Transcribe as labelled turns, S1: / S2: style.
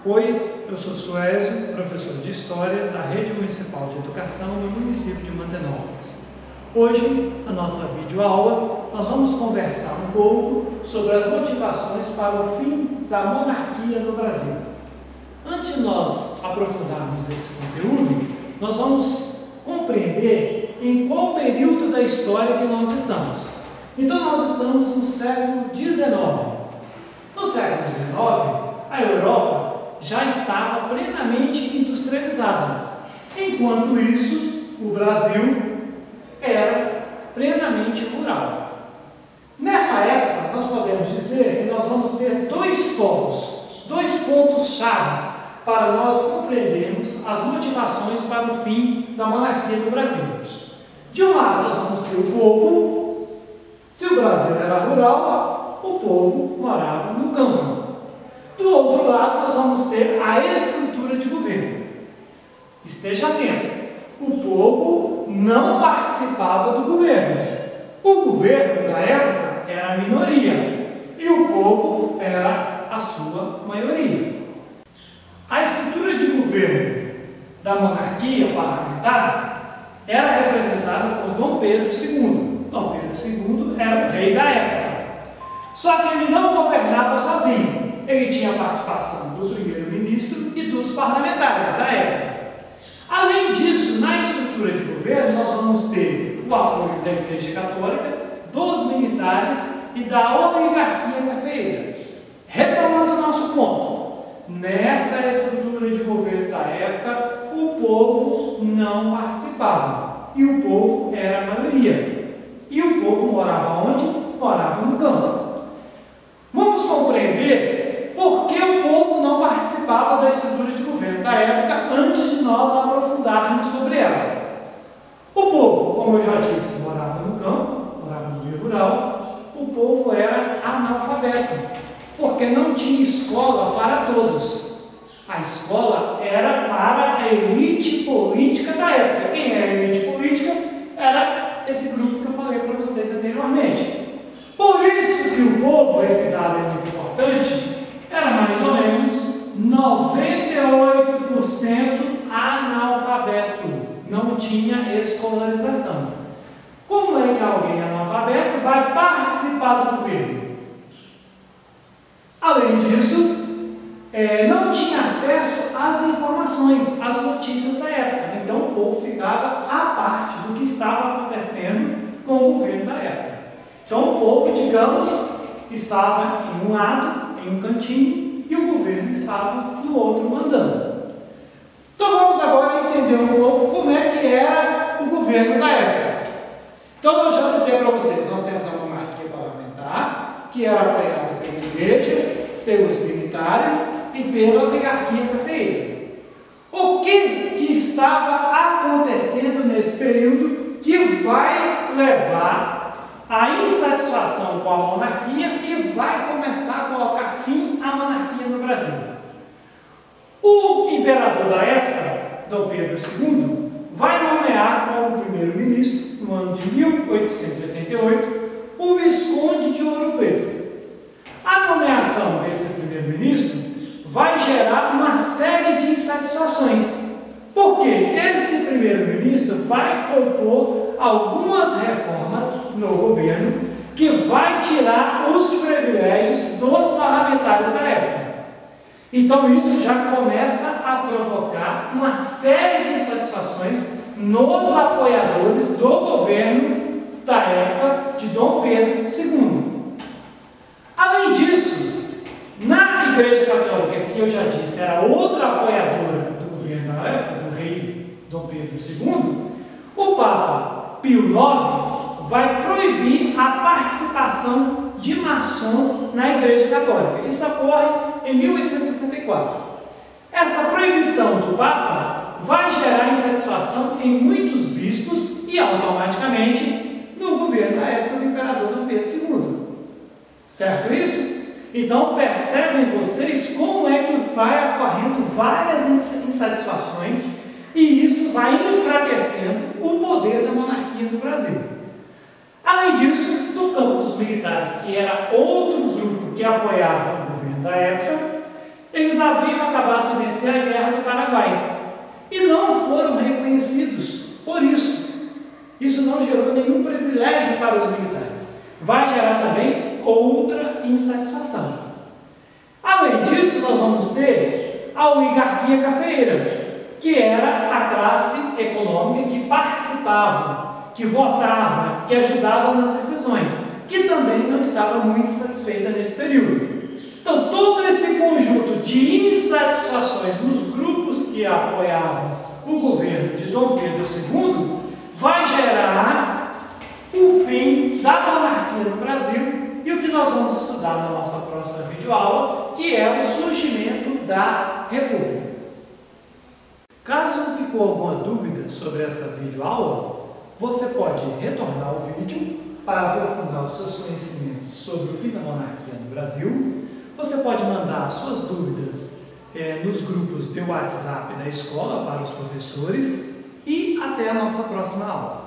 S1: Oi, eu sou Suézio, professor de História da Rede Municipal de Educação do município de Mantenópolis. Hoje, na nossa videoaula, nós vamos conversar um pouco sobre as motivações para o fim da monarquia no Brasil. Antes de nós aprofundarmos esse conteúdo, nós vamos compreender em qual período da história que nós estamos. Então, nós estamos no século XIX. No século XIX, a Europa já estava plenamente industrializada. Enquanto isso, o Brasil era plenamente rural. Nessa época, nós podemos dizer que nós vamos ter dois pontos chaves para nós compreendermos as motivações para o fim da monarquia no Brasil. De um lado, nós vamos ter o povo. Se o Brasil era rural, o povo morava no campo. Do outro lado, nós vamos ter a estrutura de governo. Esteja atento, o povo não participava do governo. O governo, na época, era a minoria e o povo era a sua maioria. A estrutura de governo da monarquia parlamentar era representada por Dom Pedro II. Dom Pedro II era o rei da época. Só que ele não governava sozinho. Ele tinha a participação do primeiro-ministro e dos parlamentares da época. Além disso, na estrutura de governo, nós vamos ter o apoio da Igreja Católica, dos militares e da oligarquia cafeeira. Retomando o nosso ponto, nessa estrutura de governo da época, o povo não participava. E o povo era a maioria. E o povo morava onde? Morava no campo. Vamos compreender por que o povo não participava da estrutura de governo da época antes de nós aprofundarmos sobre ela. O povo, como eu já disse, morava no campo, morava no meio rural. O povo era analfabeto, porque não tinha escola para todos. A escola era para a elite política da época. Quem era a elite política era esse grupo que eu falei para vocês anteriormente. Por isso que o povo, esse dado é muito importante, era mais ou menos 98% analfabeto, não tinha escolarização. Como é que alguém analfabeto vai participar do governo? Além disso, não tinha acesso às informações, às notícias da época. Então o povo ficava à parte do que estava acontecendo com o governo da época. Então o povo, digamos, estava em um lado, em um cantinho, e o governo estava no outro mandando. Então vamos agora entender um pouco como é que era o governo da época. Então eu já citei para vocês, nós temos a monarquia parlamentar, que era apoiada pela igreja, pelos militares e pela oligarquia cafeeira. O que estava acontecendo nesse período que vai levar a insatisfação com a monarquia e vai começar a colocar fim à monarquia no Brasil? O imperador da época, Dom Pedro II, vai nomear como primeiro-ministro, no ano de 1888, o Visconde de Ouro Preto. A nomeação desse primeiro-ministro vai gerar uma série de insatisfações, porque esse primeiro-ministro vai propor algumas reformas no governo que vai tirar os privilégios dos parlamentares da época. Então isso já começa a provocar uma série de insatisfações nos apoiadores do governo da época de Dom Pedro II. Além disso, na Igreja Católica, que eu já disse, era outra apoiadora do governo da época, do rei Dom Pedro II, o Papa Pio IX vai proibir a participação de maçons na Igreja Católica. Isso ocorre em 1864. Essa proibição do Papa vai gerar insatisfação em muitos bispos e, automaticamente, no governo da época do imperador Dom Pedro II. Certo isso? Então, percebem vocês como é que vai ocorrendo várias insatisfações e isso vai enfraquecendo o poder da monarquia no Brasil. Além disso, no campo dos militares, que era outro grupo que apoiava o governo da época, Eles haviam acabado de vencer a Guerra do Paraguai e não foram reconhecidos por isso. Isso não gerou nenhum privilégio para os militares. Vai gerar também outra insatisfação. Além disso, nós vamos ter a oligarquia cafeeira, que era a classe econômica que participava, que votava, que ajudava nas decisões, que também não estava muito satisfeita nesse período. Então, todo esse conjunto de insatisfações nos grupos que apoiavam o governo de Dom Pedro II vai gerar o fim da monarquia no Brasil e o que nós vamos estudar na nossa próxima videoaula, que é o surgimento da República. Caso ficou alguma dúvida sobre essa videoaula, você pode retornar ao vídeo para aprofundar os seus conhecimentos sobre o fim da monarquia no Brasil. Você pode mandar suas dúvidas nos grupos de WhatsApp da escola para os professores e até a nossa próxima aula.